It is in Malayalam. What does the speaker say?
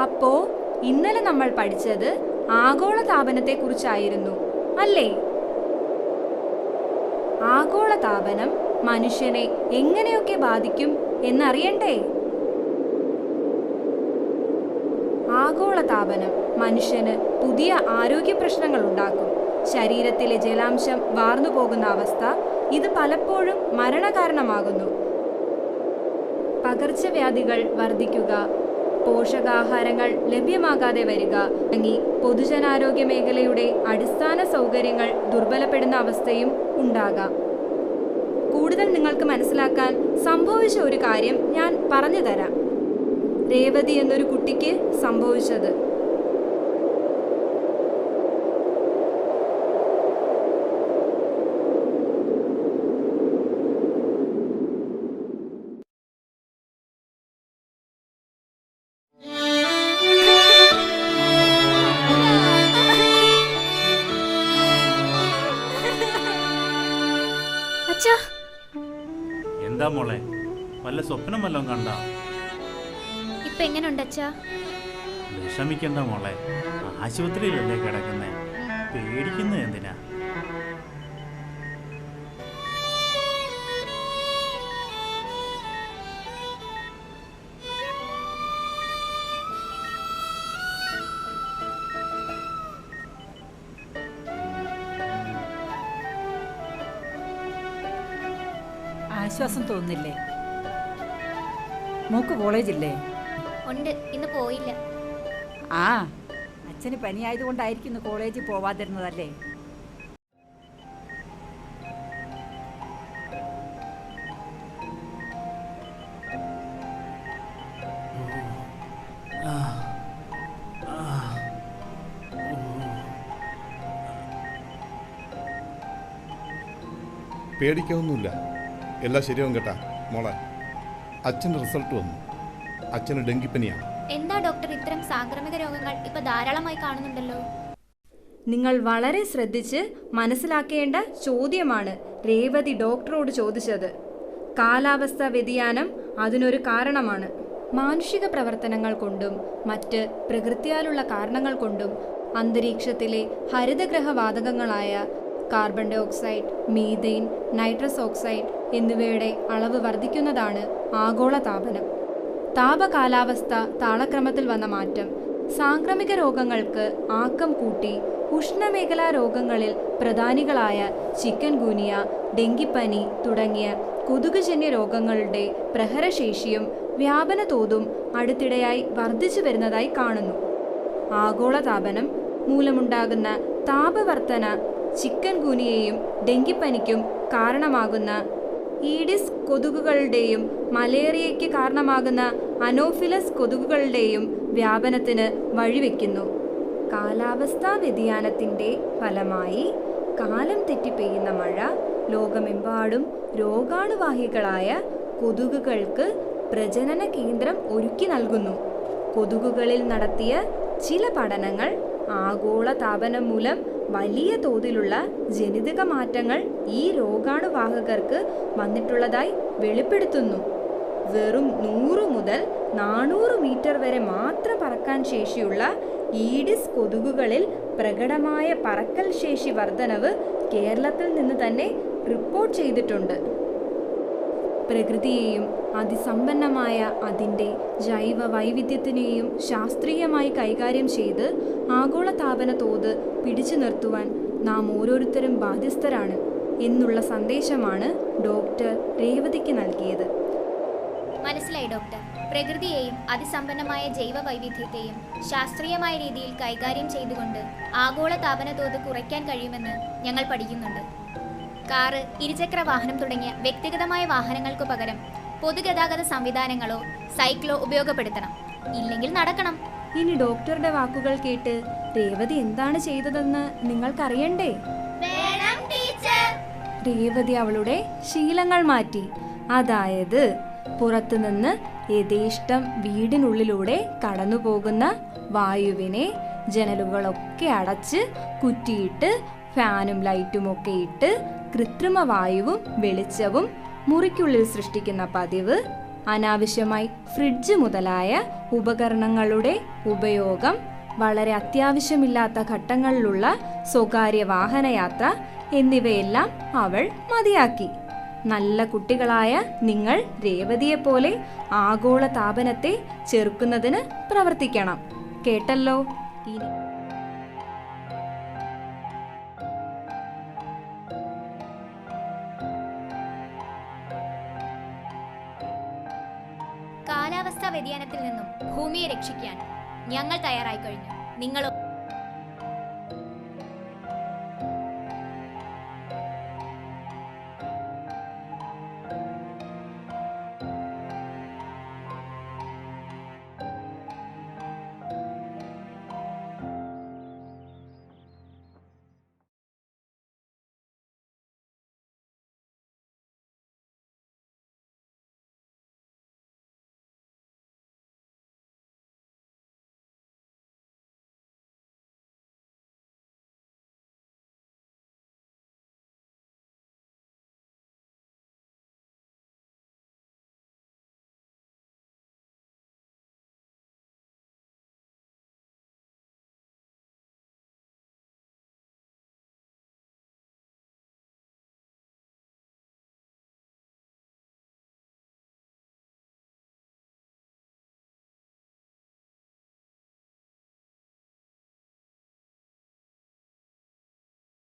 അപ്പോ ഇന്നലെ നമ്മൾ പഠിച്ചത് ആഗോളതാപനത്തെക്കുറിച്ചായിരുന്നു, അല്ലേ? ആഗോളതാപനം മനുഷ്യനെ എങ്ങനെയൊക്കെ ബാധിക്കും എന്നറിയണ്ടേ? ആഗോളതാപനം മനുഷ്യന് പുതിയ ആരോഗ്യ പ്രശ്നങ്ങൾ ഉണ്ടാക്കും. ശരീരത്തിലെ ജലാംശം വാർന്നു പോകുന്ന അവസ്ഥ, ഇത് പലപ്പോഴും മരണകാരണമാകുന്നു. പകർച്ചവ്യാധികൾ വർദ്ധിക്കുക, പോഷകാഹാരങ്ങൾ ലഭ്യമാകാതെ വരിക തുടങ്ങി പൊതുജനാരോഗ്യ മേഖലയുടെ അടിസ്ഥാന സൗകര്യങ്ങൾ ദുർബലപ്പെടുന്ന അവസ്ഥയും ഉണ്ടാകാം. കൂടുതൽ നിങ്ങൾക്ക് മനസ്സിലാക്കാൻ സംഭവിച്ച ഒരു കാര്യം ഞാൻ പറഞ്ഞു തരാം. രേവതി എന്നൊരു കുട്ടിക്ക് സംഭവിച്ചത്. എന്താ മോളെ, വല്ല സ്വപ്നം വല്ലതും കണ്ട? ഇപ്പൊ എങ്ങനെയുണ്ട് അച്ഛാ? വിഷമിക്കണ്ട മോളെ, ആശുപത്രിയിലല്ലേ കിടക്കുന്നേ, പേടിക്കുന്നത് എന്തിനാ? ആശ്വാസം തോന്നുന്നില്ലേ? മോക്ക് കോളേജില്ലേ? ഉണ്ട്, ഇന്ന് പോയില്ല. ആ, അച്ഛന് പനിയായതുകൊണ്ടായിരിക്കും കോളേജിൽ പോവാതിരുന്നതല്ലേ? പേടിക്കാവുന്നില്ല, എല്ലാം ശരിയാവും കേട്ടാ മോളെ. അച്ഛൻ്റെ റിസൾട്ട് വന്നു. അച്ഛന് ഡെങ്കിപ്പനിയാണ്. എന്താ ഡോക്ടർ, ഇത്തരം സാംക്രമിക രോഗങ്ങൾ ഇപ്പൊ ധാരാളമായി കാണുന്നുണ്ടല്ലോ. നിങ്ങൾ വളരെ ശ്രദ്ധിച്ച് മനസ്സിലാക്കേണ്ട ചോദ്യമാണ് രേവതി ഡോക്ടറോട് ചോദിച്ചത്. കാലാവസ്ഥാ വ്യതിയാനം അതിനൊരു കാരണമാണ്. മാനുഷിക പ്രവർത്തനങ്ങൾ കൊണ്ടും മറ്റ് പ്രകൃത്യാലുള്ള കാരണങ്ങൾ കൊണ്ടും അന്തരീക്ഷത്തിലെ ഹരിതഗ്രഹവാതകങ്ങളായ carbon dioxide, methane, nitrous oxide എന്നിവയുടെ അളവ് വർദ്ധിക്കുന്നതാണ് ആഗോളതാപനം. താപകാലാവസ്ഥ താളക്രമത്തിൽ വന്ന മാറ്റം സാംക്രമിക രോഗങ്ങൾക്ക് ആക്കം കൂട്ടി ഉഷ്ണമേഖലാ രോഗങ്ങളിൽ പ്രധാനികളായ ചിക്കൻ ഗുനിയ, ഡെങ്കിപ്പനി തുടങ്ങിയ കൊതുകുജന്യ രോഗങ്ങളുടെ പ്രഹരശേഷിയും വ്യാപന തോതും അടുത്തിടെയായി വർദ്ധിച്ചു വരുന്നതായി കാണുന്നു. ആഗോളതാപനം മൂലമുണ്ടാകുന്ന താപവർധന ചിക്കൻ ഗുനിയയും ഡെങ്കിപ്പനിക്കും കാരണമാകുന്ന ഈഡിസ് കൊതുകുകളുടെയും മലേറിയയ്ക്ക് കാരണമാകുന്ന അനോഫിലസ് കൊതുകുകളുടെയും വ്യാപനത്തിന് വഴിവെക്കുന്നു. കാലാവസ്ഥാ വ്യതിയാനത്തിൻ്റെ ഫലമായി കാലം തെറ്റി പെയ്യുന്ന മഴ ലോകമെമ്പാടും രോഗാണുവാഹികളായ കൊതുകുകൾക്ക് പ്രജനന കേന്ദ്രം ഒരുക്കി നൽകുന്നു. കൊതുകുകളിൽ നടത്തിയ ചില പഠനങ്ങൾ ആഗോളതാപനം മൂലം വലിയ തോതിലുള്ള ജനിതക മാറ്റങ്ങൾ ഈ രോഗാണുവാഹകർക്ക് വന്നിട്ടുള്ളതായി വെളിപ്പെടുത്തുന്നു. വെറും 100 മുതൽ 400 മീറ്റർ വരെ മാത്രം പറക്കാൻ ശേഷിയുള്ള ഈഡിസ് കൊതുകുകളിൽ പ്രകടമായ പറക്കൽ ശേഷി വർധനവ് കേരളത്തിൽ നിന്ന് തന്നെ റിപ്പോർട്ട് ചെയ്തിട്ടുണ്ട്. പ്രകൃതിയെയും അതിസമ്പന്നമായ അതിൻ്റെ ജൈവ വൈവിധ്യത്തിനെയും ശാസ്ത്രീയമായി കൈകാര്യം ചെയ്ത് ആഗോളതാപന തോത് പിടിച്ചു നിർത്തുവാൻ നാം ഓരോരുത്തരും ബാധ്യസ്ഥരാണ് എന്നുള്ള സന്ദേശമാണ് ഡോക്ടർ രേവതിക്ക് നൽകിയത്. മനസ്സിലായി ഡോക്ടർ. പ്രകൃതിയെയും അതിസമ്പന്നമായ ജൈവ വൈവിധ്യത്തെയും ശാസ്ത്രീയമായ രീതിയിൽ കൈകാര്യം ചെയ്തുകൊണ്ട് ആഗോളതാപന തോത് കുറയ്ക്കാൻ കഴിയുമെന്ന് ഞങ്ങൾ പഠിക്കുന്നുണ്ട്. കാറ്, ഇരുചക്ര വാഹനം തുടങ്ങിയ വ്യക്തിഗതമായ വാഹനങ്ങൾക്കു പകരം പൊതുഗതാഗത സംവിധാനങ്ങളോ സൈക്കിളോ ഉപയോഗപ്പെടുത്തണം. ഇല്ലെങ്കിൽ നടക്കണം. ഇനി ഡോക്ടറുടെ വാക്കുകൾ കേട്ട് രേവതി എന്താണ് ചെയ്തതെന്ന് നിങ്ങൾക്കറിയണ്ടേ? രേവതി അവളുടെ ശീലങ്ങൾ മാറ്റി. അതായത് പുറത്തുനിന്ന് യഥേഷ്ടം വീടിനുള്ളിലൂടെ കടന്നുപോകുന്ന വായുവിനെ ജനലുകളൊക്കെ അടച്ച് കുറ്റിയിട്ട് ഫാനും ലൈറ്റുമൊക്കെ ഇട്ട് കൃത്രിമ വായുവും വെളിച്ചവും മുറിക്കുള്ളിൽ സൃഷ്ടിക്കുന്ന പതിവ് അനാവശ്യമായി ഫ്രിഡ്ജ് മുതലായ ഉപകരണങ്ങളുടെ ഉപയോഗം, വളരെ അത്യാവശ്യമില്ലാത്ത ഘട്ടങ്ങളിലുള്ള സ്വകാര്യ വാഹനയാത്ര എന്നിവയെല്ലാം അവൾ മതിയാക്കി. നല്ല കുട്ടികളായ നിങ്ങൾ രേവതിയെപ്പോലെ ആഗോള താപനത്തെ ചെറുക്കുന്നതിന് പ്രവർത്തിക്കണം. കേട്ടല്ലോ? ഇനി കാലാവസ്ഥാ വ്യതിയാനത്തിൽ നിന്നും ഭൂമിയെ രക്ഷിക്കാൻ ഞങ്ങൾ തയ്യാറായി കഴിഞ്ഞു. നിങ്ങളും